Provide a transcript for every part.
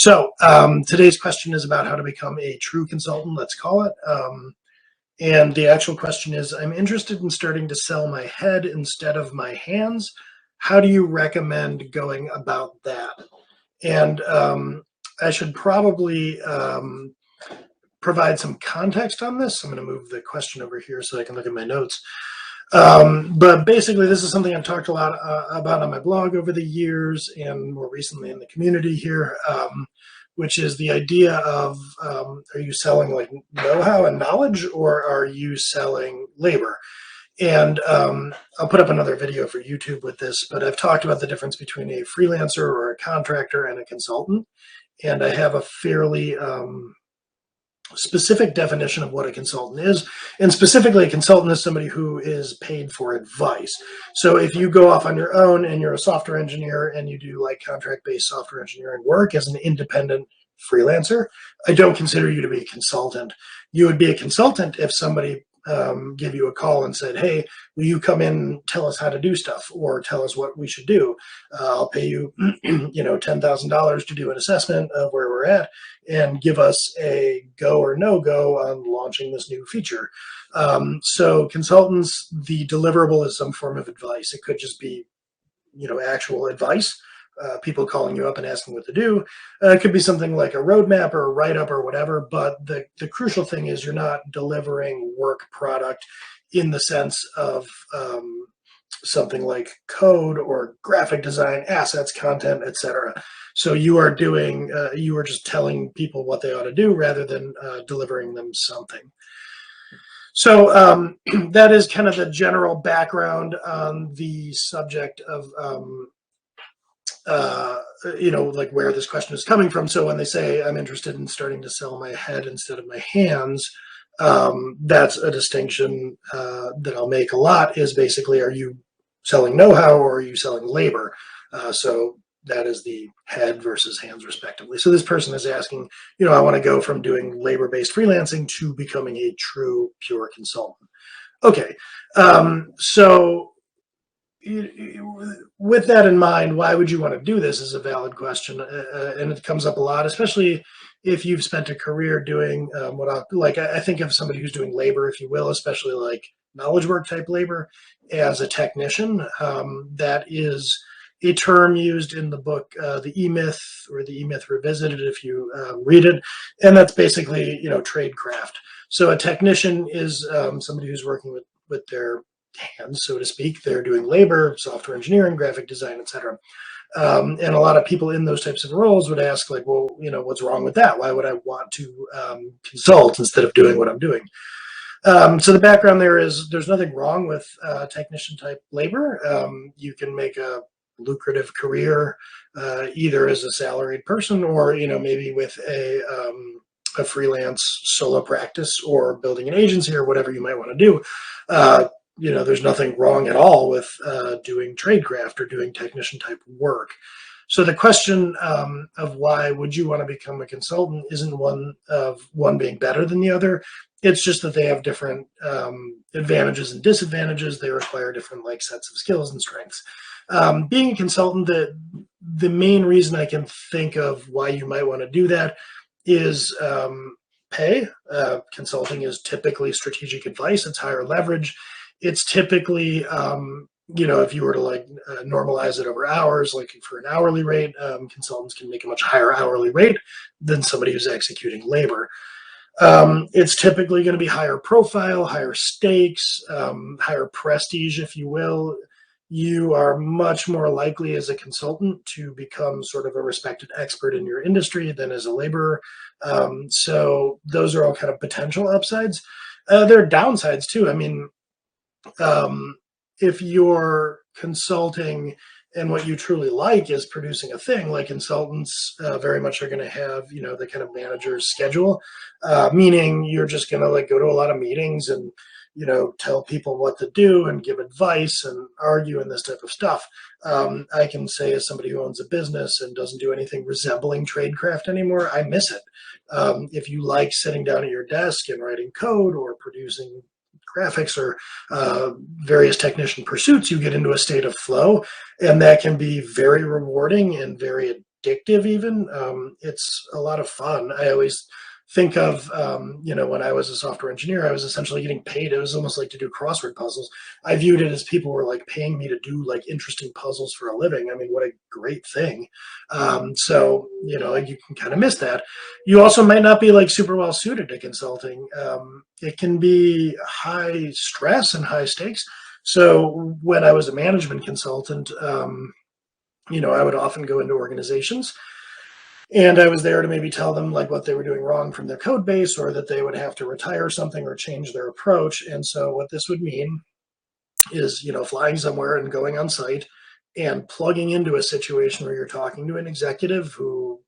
So today's question is about how to become a true consultant, let's call it. And the actual question is, I'm interested in starting to sell my head instead of my hands. How do you recommend going about that? And I should probably provide some context on this. I'm going to move the question over here so I can look at my notes. But basically, this is something I've talked a lot about on my blog over the years and more recently in the community here, which is the idea of, are you selling like know-how and knowledge, or are you selling labor? And I'll put up another video for YouTube with this, but I've talked about the difference between a freelancer or a contractor and a consultant. And I have a fairly specific definition of what a consultant is. And specifically, a consultant is somebody who is paid for advice. So if you go off on your own and you're a software engineer and you do like contract-based software engineering work as an independent freelancer, I don't consider you to be a consultant. You would be a consultant if somebody gave you a call and said, hey, will you come in and tell us how to do stuff, or tell us what we should do? I'll pay you, $10,000 to do an assessment of where we're at and give us a go or no go on launching this new feature. So consultants, the deliverable is some form of advice. It could just be, actual advice. People calling you up and asking what to do. It could be something like a roadmap or a write-up or whatever, but the crucial thing is you're not delivering work product in the sense of something like code or graphic design, assets, content, etc. So you are doing, you are just telling people what they ought to do rather than delivering them something. So that is kind of the general background on the subject of like where this question is coming from. So when they say I'm interested in starting to sell my head instead of my hands, that's a distinction that I'll make a lot, is basically, are you selling know-how or are you selling labor? So that is the head versus hands respectively. So this person is asking, I want to go from doing labor-based freelancing to becoming a true pure consultant. Okay, so with that in mind, why would you want to do this is a valid question, and it comes up a lot, especially if you've spent a career doing I think of somebody who's doing labor, if you will, especially like knowledge work type labor, as a technician. That is a term used in the book, The E-Myth, or The E-Myth Revisited, if you read it, and that's basically, tradecraft. So a technician is somebody who's working with their hands, so to speak. They're doing labor, software engineering, graphic design, etc. And a lot of people in those types of roles would ask, like, well, what's wrong with that? Why would I want to consult instead of doing what I'm doing? So the background there is there's nothing wrong with technician type labor. You can make a lucrative career either as a salaried person or, maybe with a freelance solo practice or building an agency or whatever you might want to do. There's nothing wrong at all with doing tradecraft or doing technician type work. So the question of why would you want to become a consultant isn't one of one being better than the other. It's just that they have different advantages and disadvantages. They require different sets of skills and strengths. Being a consultant, the main reason I can think of why you might want to do that is pay. Consulting is typically strategic advice. It's higher leverage. It's typically, if you were to normalize it over hours, like for an hourly rate, consultants can make a much higher hourly rate than somebody who's executing labor. It's typically going to be higher profile, higher stakes, higher prestige, if you will. You are much more likely as a consultant to become sort of a respected expert in your industry than as a laborer. So those are all kind of potential upsides. There are downsides too. I mean, if you're consulting and what you truly like is producing a thing, like consultants very much are going to have, the kind of manager's schedule, meaning you're just going to go to a lot of meetings and, tell people what to do and give advice and argue and this type of stuff. I can say, as somebody who owns a business and doesn't do anything resembling tradecraft anymore, I miss it. If you like sitting down at your desk and writing code or producing graphics or various technician pursuits, you get into a state of flow, and that can be very rewarding and very addictive even. It's a lot of fun. I always think of, when I was a software engineer, I was essentially getting paid. It was almost like to do crossword puzzles. I viewed it as people were like paying me to do like interesting puzzles for a living. I mean, what a great thing. So, you can kind of miss that. You also might not be like super well suited to consulting. It can be high stress and high stakes. So when I was a management consultant, I would often go into organizations and I was there to maybe tell them like what they were doing wrong from their code base, or that they would have to retire something or change their approach. And so what this would mean is, flying somewhere and going on site and plugging into a situation where you're talking to an executive who,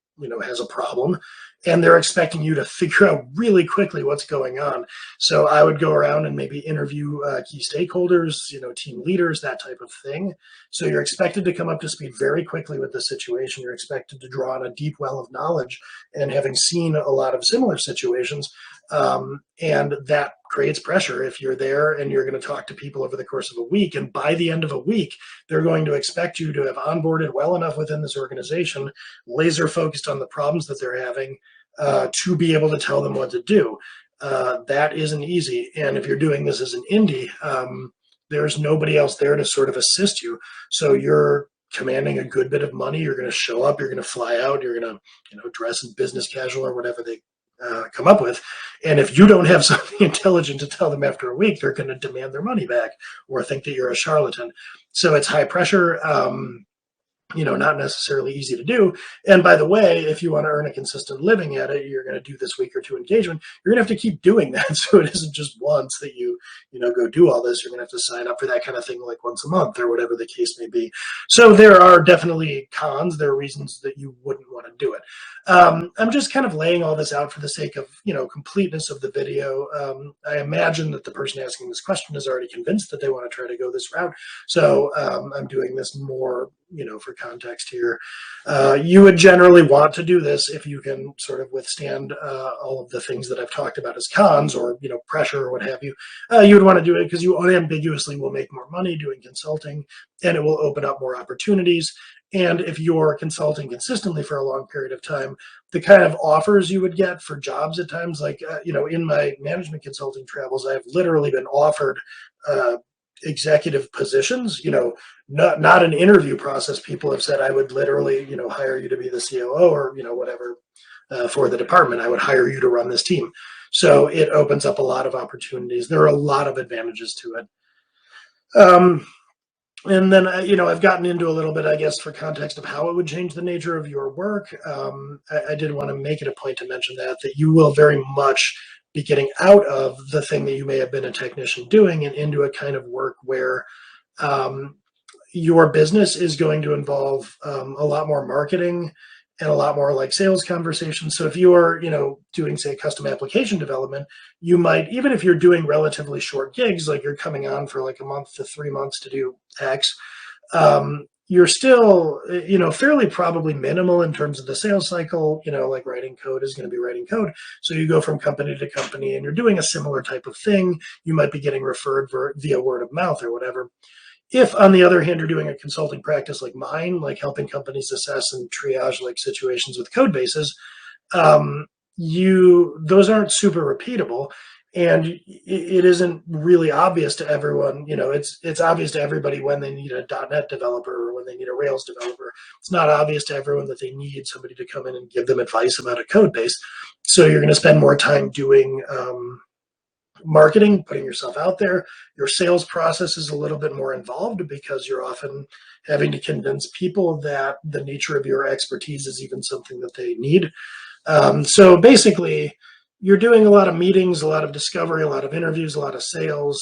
has a problem, and they're expecting you to figure out really quickly what's going on. So I would go around and maybe interview key stakeholders, team leaders, that type of thing. So you're expected to come up to speed very quickly with the situation. You're expected to draw on a deep well of knowledge and having seen a lot of similar situations. And that creates pressure if you're there and you're going to talk to people over the course of a week. And by the end of a week, they're going to expect you to have onboarded well enough within this organization, laser focused on the problems that they're having, to be able to tell them what to do. That isn't easy. And if you're doing this as an indie, there's nobody else there to sort of assist you. So you're commanding a good bit of money. You're going to show up, you're going to fly out, you're going to, dress in business casual or whatever they come up with. And if you don't have something intelligent to tell them after a week, they're going to demand their money back or think that you're a charlatan. So it's high pressure. Not necessarily easy to do. And by the way, if you want to earn a consistent living at it, you're going to do this week or two engagement. You're going to have to keep doing that. So it isn't just once that you go do all this. You're going to have to sign up for that kind of thing like once a month or whatever the case may be. So there are definitely cons. There are reasons that you wouldn't want to do it. I'm just kind of laying all this out for the sake of, completeness of the video. I imagine that the person asking this question is already convinced that they want to try to go this route. So I'm doing this more, for context here. You would generally want to do this if you can sort of withstand all of the things that I've talked about as cons, or, pressure or what have you. You would want to do it because you unambiguously will make more money doing consulting, and it will open up more opportunities. And if you're consulting consistently for a long period of time, the kind of offers you would get for jobs at times, like, in my management consulting travels, I've literally been offered executive positions, not an interview process. People have said, I would literally, hire you to be the COO or, whatever, for the department. I would hire you to run this team. So it opens up a lot of opportunities. There are a lot of advantages to it. And then, I've gotten into a little bit, I guess, for context of how it would change the nature of your work. I did want to make it a point to mention that you will very much be getting out of the thing that you may have been a technician doing and into a kind of work where your business is going to involve a lot more marketing and a lot more like sales conversations. So if you are, doing, say, custom application development, you might, even if you're doing relatively short gigs, like you're coming on for like a month to 3 months to do X, you're still, fairly probably minimal in terms of the sales cycle. Like writing code is going to be writing code. So you go from company to company and you're doing a similar type of thing. You might be getting referred via word of mouth or whatever. If, on the other hand, you're doing a consulting practice like mine, like helping companies assess and triage like situations with code bases, those aren't super repeatable. And it isn't really obvious to everyone. It's obvious to everybody when they need a .NET developer or when they need a Rails developer. It's not obvious to everyone that they need somebody to come in and give them advice about a code base. So you're going to spend more time doing marketing, putting yourself out there. Your sales process is a little bit more involved because you're often having to convince people that the nature of your expertise is even something that they need. So basically, you're doing a lot of meetings, a lot of discovery, a lot of interviews, a lot of sales,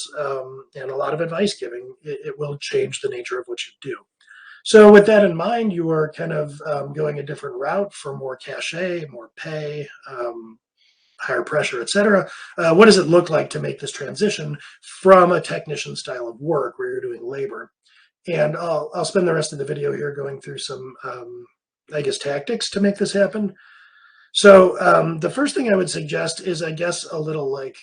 and a lot of advice giving. It will change the nature of what you do. So with that in mind, you are kind of going a different route for more cachet, more pay, higher pressure, et cetera. What does it look like to make this transition from a technician style of work where you're doing labor? And I'll spend the rest of the video here going through some, tactics to make this happen. So the first thing I would suggest is, I guess, a little like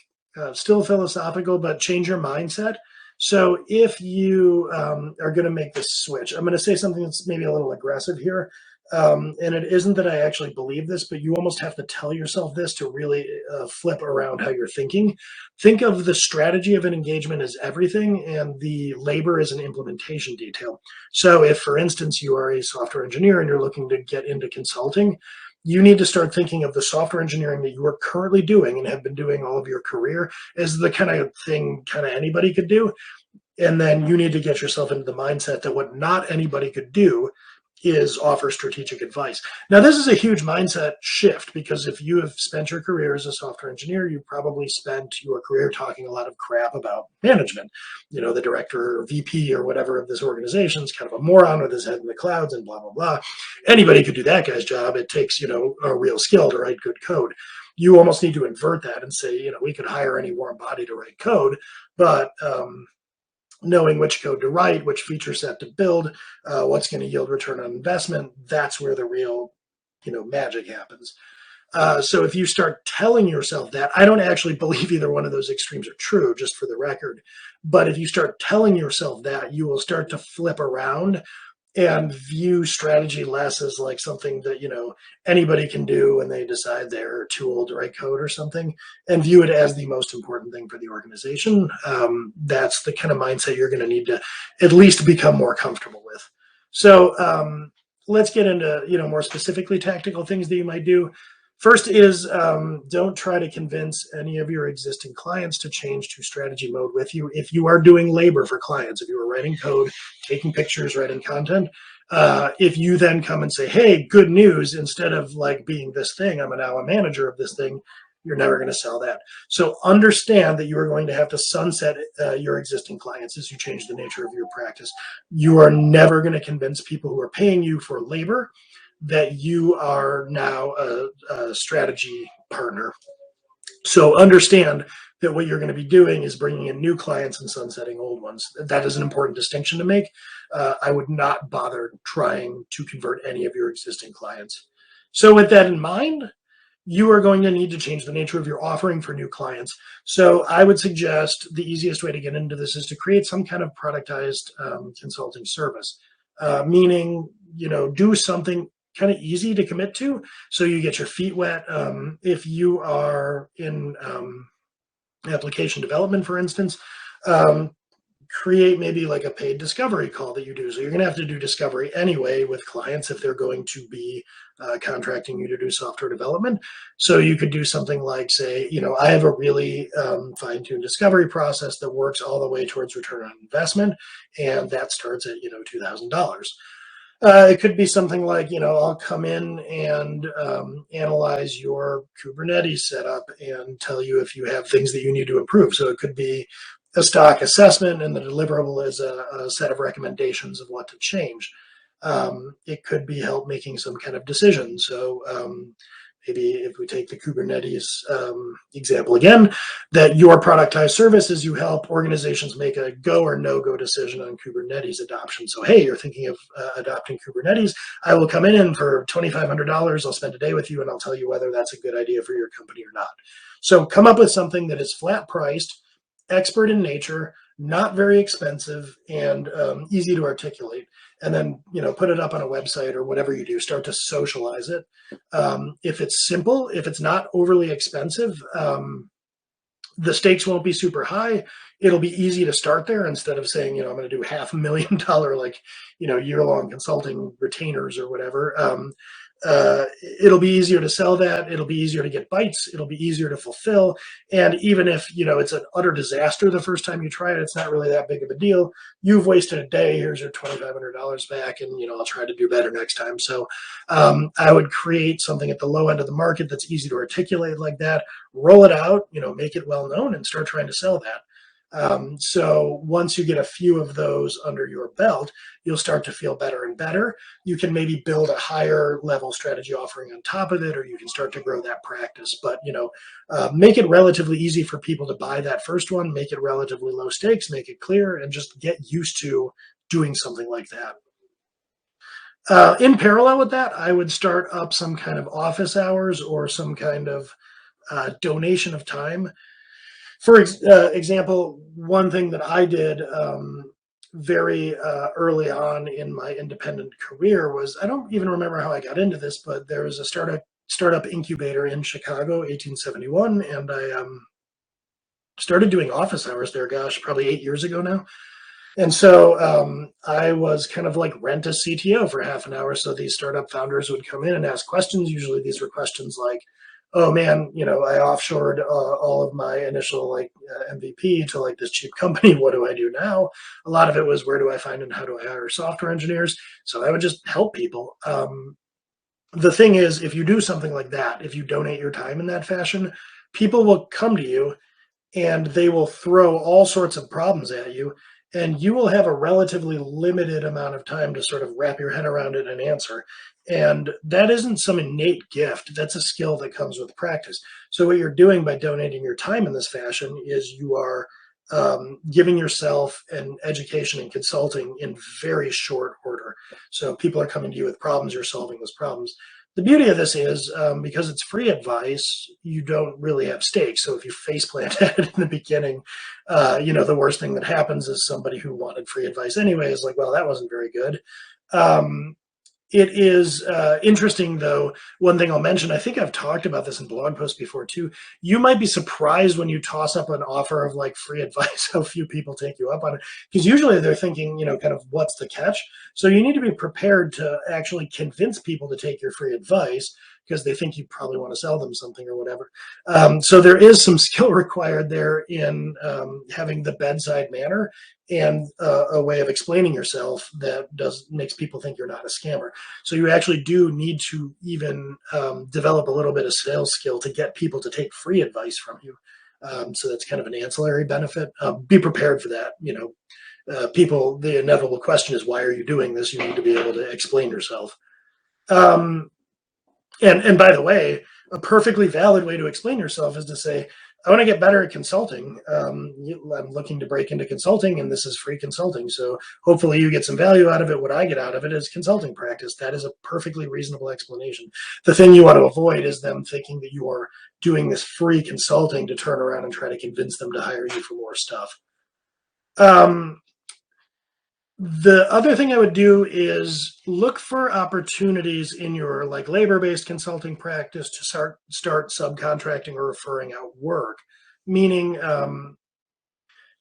still philosophical, but change your mindset. So if you are going to make this switch, I'm going to say something that's maybe a little aggressive here. And it isn't that I actually believe this, but you almost have to tell yourself this to really flip around how you're thinking. Think of the strategy of an engagement as everything, and the labor as an implementation detail. So, if, for instance, you are a software engineer and you're looking to get into consulting, you need to start thinking of the software engineering that you are currently doing and have been doing all of your career as the kind of thing kind of anybody could do. And then you need to get yourself into the mindset that what not anybody could do is offer strategic advice. Now, this is a huge mindset shift because if you have spent your career as a software engineer, you probably spent your career talking a lot of crap about management. You know, the director or VP or whatever of this organization is kind of a moron with his head in the clouds and blah, blah, blah. Anybody could do that guy's job. It takes, a real skill to write good code. You almost need to invert that and say, we could hire any warm body to write code, but knowing which code to write, which feature set to build, what's going to yield return on investment, that's where the real, magic happens. So if you start telling yourself that, I don't actually believe either one of those extremes are true, just for the record. But if you start telling yourself that, you will start to flip around and view strategy less as like something that anybody can do when they decide they're too old to write code or something, and view it as the most important thing for the organization. That's the kind of mindset you're going to need to at least become more comfortable with. So let's get into more specifically tactical things that you might do. First is don't try to convince any of your existing clients to change to strategy mode with you. If you are doing labor for clients, if you are writing code, taking pictures, writing content, if you then come and say, hey, good news, instead of like being this thing, I'm now a manager of this thing, you're never going to sell that. So understand that you are going to have to sunset your existing clients as you change the nature of your practice. You are never going to convince people who are paying you for labor that you are now a strategy partner. So understand that what you're going to be doing is bringing in new clients and sunsetting old ones. That is an important distinction to make. I would not bother trying to convert any of your existing clients. So with that in mind, you are going to need to change the nature of your offering for new clients. So I would suggest the easiest way to get into this is to create some kind of productized consulting service, meaning, do something kind of easy to commit to so you get your feet wet. If you are in application development, for instance, create maybe like a paid discovery call that you do. So you're going to have to do discovery anyway with clients if they're going to be contracting you to do software development. So you could do something like say, I have a really fine-tuned discovery process that works all the way towards return on investment, and that starts at $2,000. It could be something like, I'll come in and analyze your Kubernetes setup and tell you if you have things that you need to improve. So it could be a stock assessment, and the deliverable is a set of recommendations of what to change. It could be help making some kind of decision. So maybe if we take the Kubernetes example again, that your productized service is you help organizations make a go or no-go decision on Kubernetes adoption. So, hey, you're thinking of adopting Kubernetes. I will come in and for $2,500, I'll spend a day with you and I'll tell you whether that's a good idea for your company or not. So come up with something that is flat priced, expert in nature, not very expensive, and easy to articulate. And then, put it up on a website or whatever you do, start to socialize it. If it's simple, if it's not overly expensive, the stakes won't be super high. It'll be easy to start there instead of saying, I'm going to do $500,000, year-long consulting retainers or whatever. It'll be easier to sell that. It'll be easier to get bites. It'll be easier to fulfill. And even if, it's an utter disaster the first time you try it, it's not really that big of a deal. You've wasted a day. Here's your $2,500 back. And, I'll try to do better next time. So I would create something at the low end of the market that's easy to articulate like that, roll it out, make it well known and start trying to sell that. So once you get a few of those under your belt, you'll start to feel better and better. You can maybe build a higher level strategy offering on top of it, or you can start to grow that practice. But, make it relatively easy for people to buy that first one, make it relatively low stakes, make it clear, and just get used to doing something like that. In parallel with that, I would start up some kind of office hours or some kind of donation of time. For example, one thing that I did very early on in my independent career was, I don't even remember how I got into this, but there was a startup incubator in Chicago, 1871, and I started doing office hours there. Gosh, probably 8 years ago now. And so I was kind of like rent a CTO for half an hour. So these startup founders would come in and ask questions. Usually these were questions like, oh man, I offshored all of my initial MVP to like this cheap company. What do I do now? A lot of it was, where do I find and how do I hire software engineers? So I would just help people. The thing is, if you do something like that, if you donate your time in that fashion, people will come to you and they will throw all sorts of problems at you, and you will have a relatively limited amount of time to sort of wrap your head around it and answer. And that isn't some innate gift, that's a skill that comes with practice. So what you're doing by donating your time in this fashion is you are giving yourself an education and consulting in very short order. So people are coming to you with problems, you're solving those problems. The beauty of this is, because it's free advice, you don't really have stakes. So if you faceplant at it in the beginning, the worst thing that happens is somebody who wanted free advice anyway is like, well, that wasn't very good. It is interesting, though. One thing I'll mention, I think I've talked about this in blog posts before too. You might be surprised when you toss up an offer of like free advice, how few people take you up on it. Because usually they're thinking, kind of what's the catch? So you need to be prepared to actually convince people to take your free advice because they think you probably want to sell them something or whatever. So there is some skill required there in having the bedside manner and a way of explaining yourself that makes people think you're not a scammer. So you actually do need to even develop a little bit of sales skill to get people to take free advice from you. So that's kind of an ancillary benefit. Be prepared for that. The inevitable question is, why are you doing this? You need to be able to explain yourself. And by the way, a perfectly valid way to explain yourself is to say, I want to get better at consulting. I'm looking to break into consulting, and this is free consulting. So hopefully you get some value out of it. What I get out of it is consulting practice. That is a perfectly reasonable explanation. The thing you want to avoid is them thinking that you are doing this free consulting to turn around and try to convince them to hire you for more stuff. The other thing I would do is look for opportunities in your like labor-based consulting practice to start subcontracting or referring out work. Meaning,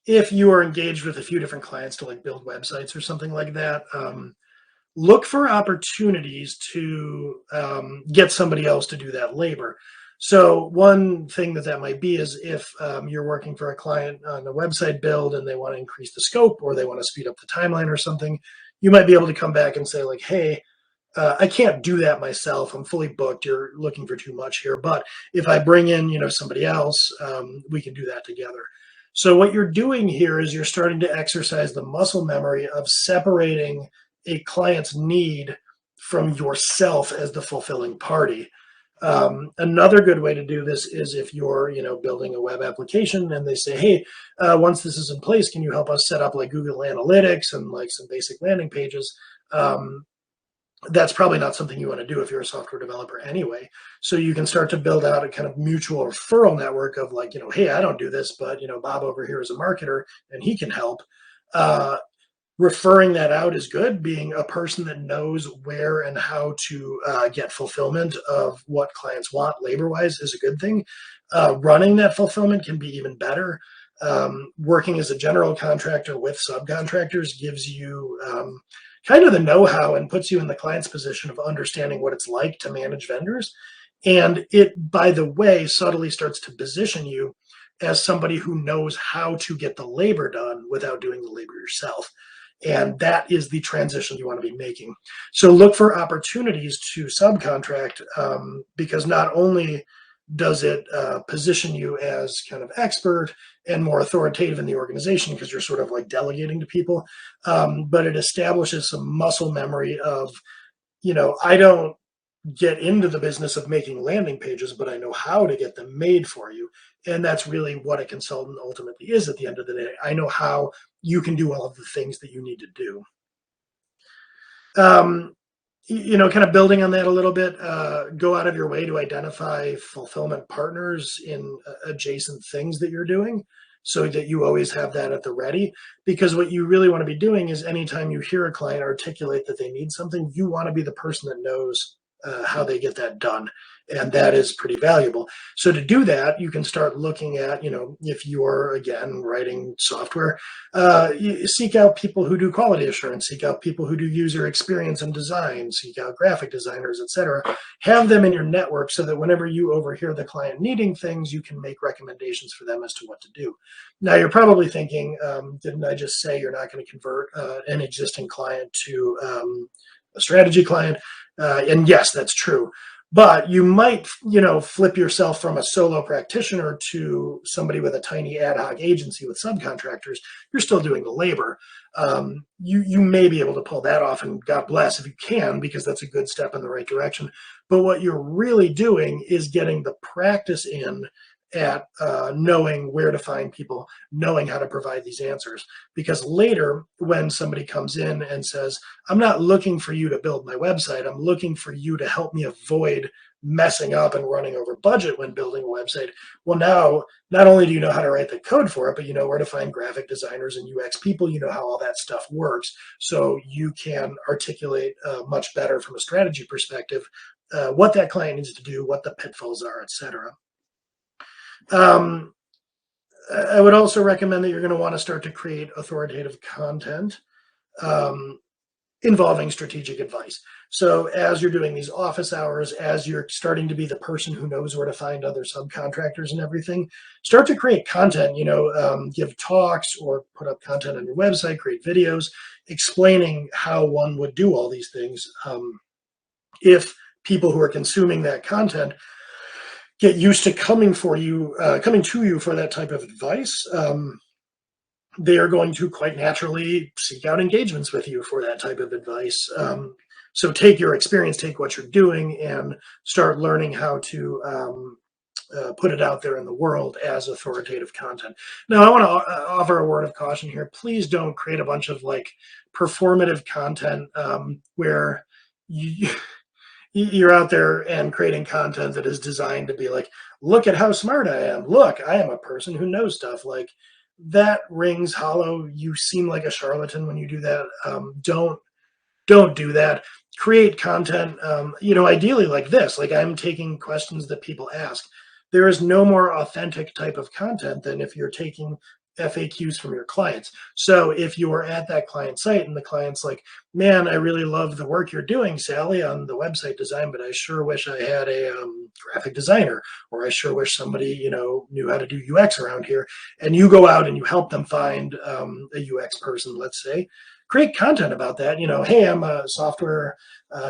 if you are engaged with a few different clients to like build websites or something like that, look for opportunities to get somebody else to do that labor. So one thing that might be is if you're working for a client on a website build and they want to increase the scope or they want to speed up the timeline or something, you might be able to come back and say like, hey, I can't do that myself. I'm fully booked. You're looking for too much here. But if I bring in, somebody else, we can do that together. So what you're doing here is you're starting to exercise the muscle memory of separating a client's need from yourself as the fulfilling party. Another good way to do this is if you're, building a web application and they say, hey, once this is in place, can you help us set up like Google Analytics and like some basic landing pages? That's probably not something you want to do if you're a software developer anyway. So you can start to build out a kind of mutual referral network of like, hey, I don't do this, but, Bob over here is a marketer and he can help. Referring that out is good. Being a person that knows where and how to get fulfillment of what clients want labor-wise is a good thing. Running that fulfillment can be even better. Working as a general contractor with subcontractors gives you kind of the know-how and puts you in the client's position of understanding what it's like to manage vendors. And it, by the way, subtly starts to position you as somebody who knows how to get the labor done without doing the labor yourself. And that is the transition you want to be making. So look for opportunities to subcontract because not only does it position you as kind of expert and more authoritative in the organization because you're sort of like delegating to people, but it establishes some muscle memory of, I don't get into the business of making landing pages, but I know how to get them made for you. And that's really what a consultant ultimately is at the end of the day. I know how you can do all of the things that you need to do. Kind of building on that a little bit, go out of your way to identify fulfillment partners in adjacent things that you're doing. so that you always have that at the ready. Because what you really want to be doing is anytime you hear a client articulate that they need something, you want to be the person that knows how they get that done. And that is pretty valuable. So to do that, you can start looking at, if you're, again, writing software, seek out people who do quality assurance, seek out people who do user experience and design, seek out graphic designers, etc. Have them in your network so that whenever you overhear the client needing things, you can make recommendations for them as to what to do. Now, you're probably thinking, didn't I just say you're not going to convert an existing client to a strategy client? And yes, that's true. But you might, flip yourself from a solo practitioner to somebody with a tiny ad hoc agency with subcontractors. You're still doing the labor. You may be able to pull that off, and God bless if you can, because that's a good step in the right direction. But what you're really doing is getting the practice in at knowing where to find people, knowing how to provide these answers. Because later, when somebody comes in and says, I'm not looking for you to build my website, I'm looking for you to help me avoid messing up and running over budget when building a website. Well, now, not only do you know how to write the code for it, but you know where to find graphic designers and UX people, you know how all that stuff works. So you can articulate much better from a strategy perspective what that client needs to do, what the pitfalls are, etc. I would also recommend that you're going to want to start to create authoritative content involving strategic advice. So as you're doing these office hours, as you're starting to be the person who knows where to find other subcontractors and everything, start to create content, give talks or put up content on your website, create videos explaining how one would do all these things. If people who are consuming that content get used to coming to you for that type of advice, they are going to quite naturally seek out engagements with you for that type of advice. So take your experience, take what you're doing, and start learning how to put it out there in the world as authoritative content. Now, I want to offer a word of caution here. Please don't create a bunch of performative content where you're out there and creating content that is designed to be like, look at how smart I am. Look, I am a person who knows stuff. That rings hollow. You seem like a charlatan when you do that. Don't do that. Create content, ideally like this. I'm taking questions that people ask. There is no more authentic type of content than if you're taking FAQs from your clients. So if you're at that client site and the client's like, man, I really love the work you're doing, Sally, on the website design, but I sure wish I had a graphic designer, or I sure wish somebody, knew how to do UX around here. And you go out and you help them find a UX person, let's say. Create content about that. Hey, I'm a software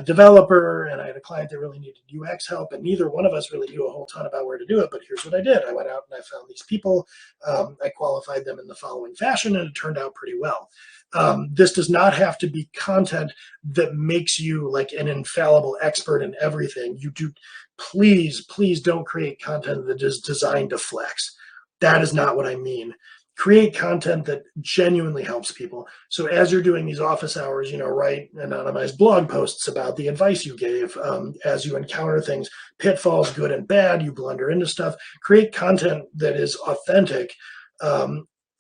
developer, and I had a client that really needed UX help, and neither one of us really knew a whole ton about where to do it, but here's what I did. I went out and I found these people. I qualified them in the following fashion, and it turned out pretty well. This does not have to be content that makes you like an infallible expert in everything. You do, please don't create content that is designed to flex. That is not what I mean. Create content that genuinely helps people. So as you're doing these office hours, write anonymized blog posts about the advice you gave. As you encounter things, pitfalls, good and bad, you blunder into stuff. Create content that is authentic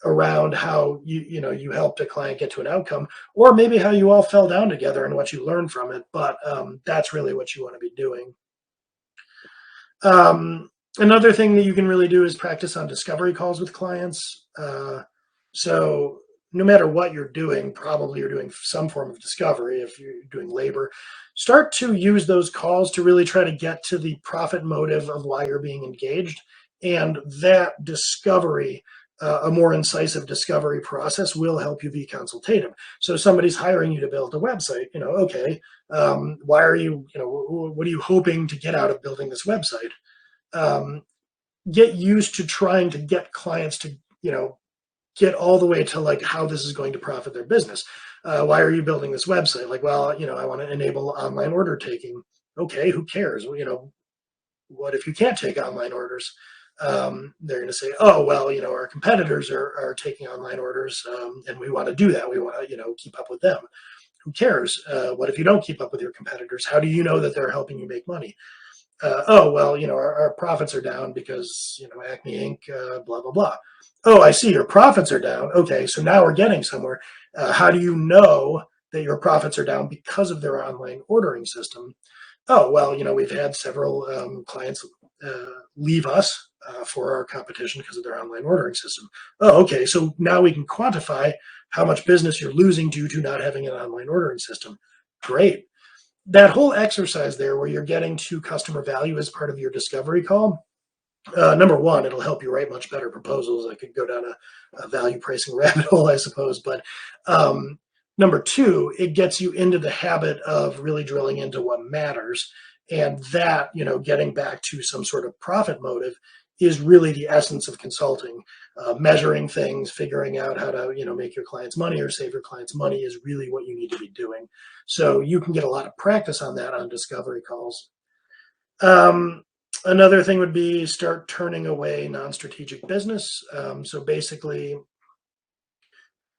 around how you helped a client get to an outcome, or maybe how you all fell down together and what you learned from it. But that's really what you want to be doing. Another thing that you can really do is practice on discovery calls with clients. So no matter what you're doing, probably you're doing some form of discovery. If you're doing labor, start to use those calls to really try to get to the profit motive of why you're being engaged. And that discovery, a more incisive discovery process, will help you be consultative. So somebody's hiring you to build a website, okay, why are you, what are you hoping to get out of building this website? Get used to trying to get clients to, get all the way to how this is going to profit their business. Why are you building this website? I want to enable online order taking. Okay, who cares? What if you can't take online orders? They're going to say, oh, well, our competitors are taking online orders, and we want to do that. We want to, keep up with them. Who cares? What if you don't keep up with your competitors? How do you know that they're helping you make money? Oh, well, our profits are down because, Acme Inc., blah, blah, blah. Oh, I see your profits are down. Okay, so now we're getting somewhere. How do you know that your profits are down because of their online ordering system? Oh, well, we've had several clients leave us for our competition because of their online ordering system. Oh, okay. So now we can quantify how much business you're losing due to not having an online ordering system. Great. That whole exercise there where you're getting to customer value as part of your discovery call, number one, it'll help you write much better proposals. I could go down a value pricing rabbit hole, I suppose. But um, number two, it gets you into the habit of really drilling into what matters. And that, getting back to some sort of profit motive is really the essence of consulting. Measuring things, figuring out how to, make your clients money or save your clients money is really what you need to be doing. So you can get a lot of practice on that on discovery calls. Um, Another thing would be start turning away non-strategic business. So basically,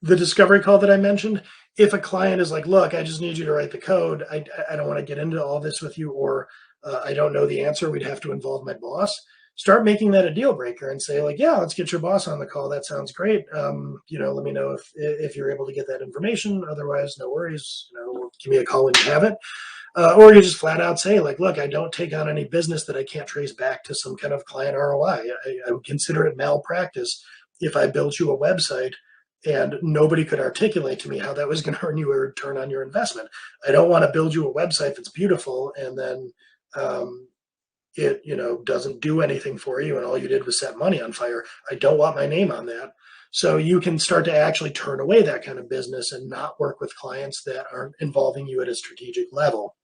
the discovery call that I mentioned, if a client is like, look, I just need you to write the code, I don't want to get into all this with you, or I don't know the answer, we'd have to involve my boss. Start making that a deal breaker and say, like, yeah, let's get your boss on the call. That sounds great. Let me know if you're able to get that information. Otherwise, no worries. Give me a call when you have it. Or you just flat out say, like, look, I don't take on any business that I can't trace back to some kind of client ROI. I would consider it malpractice if I built you a website and nobody could articulate to me how that was going to earn you a return on your investment. I don't want to build you a website that's beautiful and then it doesn't do anything for you and all you did was set money on fire. I don't want my name on that. So you can start to actually turn away that kind of business and not work with clients that aren't involving you at a strategic level.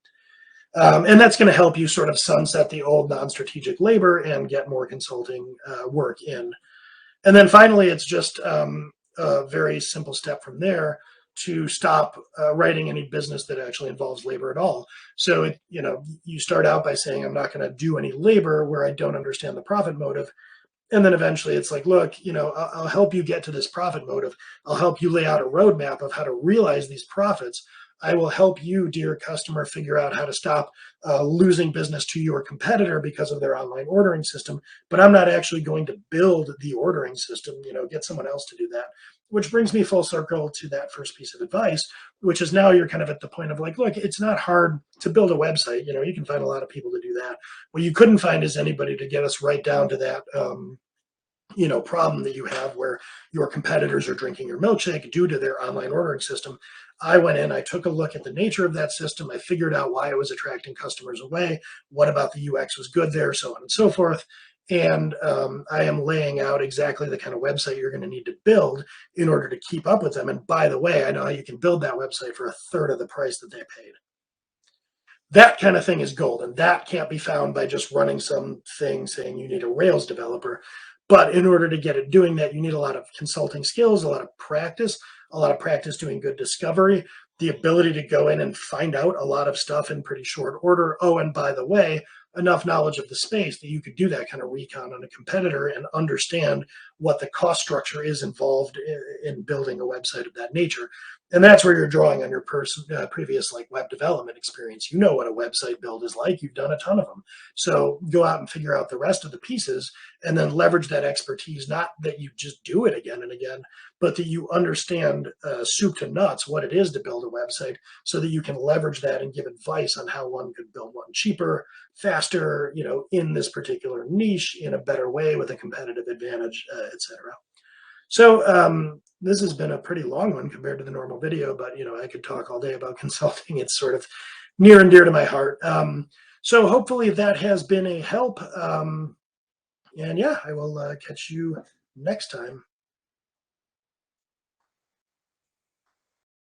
And that's going to help you sort of sunset the old non-strategic labor and get more consulting work in. And then finally, it's just a very simple step from there to stop writing any business that actually involves labor at all. So, you start out by saying, I'm not going to do any labor where I don't understand the profit motive. And then eventually it's like, look, I'll help you get to this profit motive. I'll help you lay out a roadmap of how to realize these profits. I will help you, dear customer, figure out how to stop losing business to your competitor because of their online ordering system. But I'm not actually going to build the ordering system, get someone else to do that. Which brings me full circle to that first piece of advice, which is now you're kind of at the point of like, look, it's not hard to build a website. You can find a lot of people to do that. What you couldn't find is anybody to get us right down to that problem that you have where your competitors are drinking your milkshake due to their online ordering system. I went in, I took a look at the nature of that system. I figured out why it was attracting customers away, what about the UX was good there, so on and so forth. And I am laying out exactly the kind of website you're going to need to build in order to keep up with them. And by the way, I know how you can build that website for a third of the price that they paid. That kind of thing is gold, and that can't be found by just running some thing saying you need a Rails developer. But in order to get it doing that, you need a lot of consulting skills, a lot of practice doing good discovery, the ability to go in and find out a lot of stuff in pretty short order. Oh, and by the way, enough knowledge of the space that you could do that kind of recon on a competitor and understand what the cost structure is involved in building a website of that nature. And that's where you're drawing on your previous like web development experience. You know what a website build is like. You've done a ton of them. So go out and figure out the rest of the pieces and then leverage that expertise. Not that you just do it again and again, but that you understand soup to nuts what it is to build a website so that you can leverage that and give advice on how one could build one cheaper, faster, in this particular niche in a better way with a competitive advantage, etc. So this has been a pretty long one compared to the normal video, but I could talk all day about consulting. It's sort of near and dear to my heart. So hopefully that has been a help. And yeah, I will catch you next time.